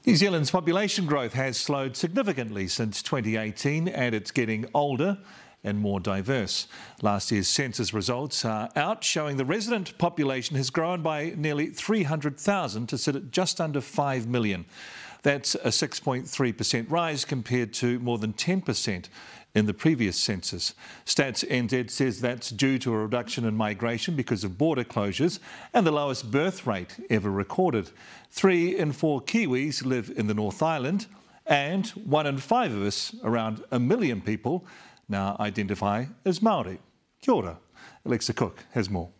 New Zealand's population growth has slowed significantly since 2018 and it's getting older and more diverse. Last year's census results are out, showing the resident population has grown by nearly 300,000 to sit at just under 5 million. That's a 6.3% rise compared to more than 10% in the previous census. Stats NZ says that's due to a reduction in migration because of border closures and the lowest birth rate ever recorded. 3 in 4 Kiwis live in the North Island, and 1 in 5 of us, around 1 million people, now identify as Māori. Kia ora. Alexa Cook has more.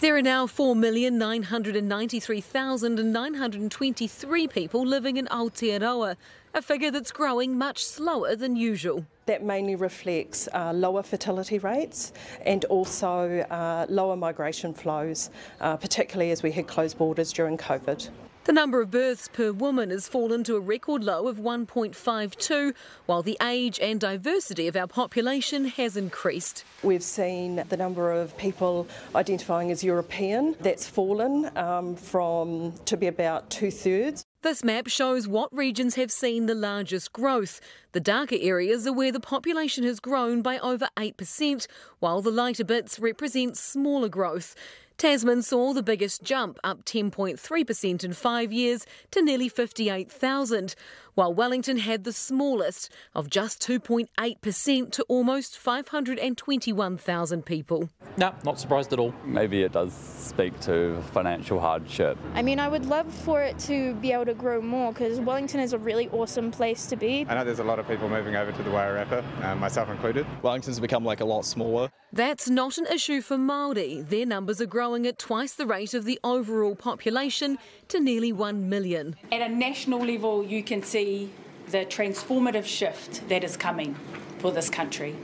There are now 4,993,923 people living in Aotearoa, a figure that's growing much slower than usual. That mainly reflects lower fertility rates and also lower migration flows, particularly as we had closed borders during COVID. The number of births per woman has fallen to a record low of 1.52, while the age and diversity of our population has increased. We've seen the number of people identifying as European, that's fallen to be about 2/3. This map shows what regions have seen the largest growth. The darker areas are where the population has grown by over 8%, while the lighter bits represent smaller growth. Tasman saw the biggest jump, up 10.3% in 5 years to nearly 58,000, while Wellington had the smallest, of just 2.8% to almost 521,000 people. No, not surprised at all. Maybe it does speak to financial hardship. I mean, I would love for it to be able to grow more because Wellington is a really awesome place to be. I know there's a lot of people moving over to the Wairarapa, myself included. Wellington's become a lot smaller. That's not an issue for Māori. Their numbers are growing at twice the rate of the overall population to nearly 1 million. At a national level, you can see the transformative shift that is coming for this country.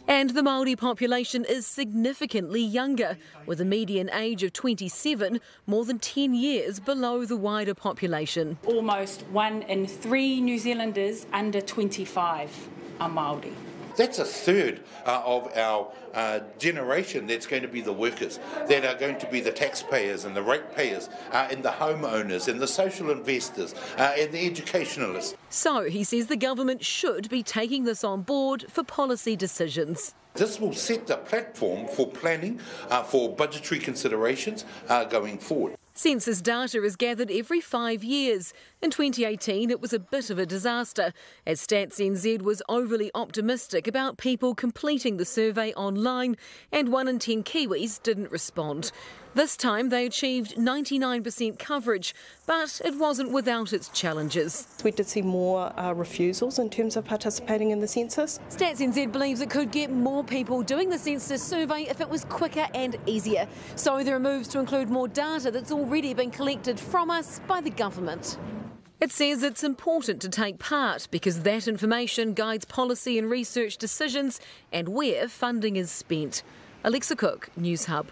And the Māori population is significantly younger, with a median age of 27, more than 10 years below the wider population. Almost 1 in 3 New Zealanders under 25 are Māori. That's a third of our generation that's going to be the workers, that are going to be the taxpayers and the ratepayers and the homeowners and the social investors and the educationalists. So he says the government should be taking this on board for policy decisions. This will set the platform for planning, for budgetary considerations going forward. Census data is gathered every 5 years. In 2018, it was a bit of a disaster, as Stats NZ was overly optimistic about people completing the survey online, and 1 in 10 Kiwis didn't respond. This time they achieved 99% coverage, but it wasn't without its challenges. We did see more refusals in terms of participating in the census. Stats NZ believes it could get more people doing the census survey if it was quicker and easier. So there are moves to include more data that's already been collected from us by the government. It says it's important to take part because that information guides policy and research decisions and where funding is spent. Alexa Cook, Newshub.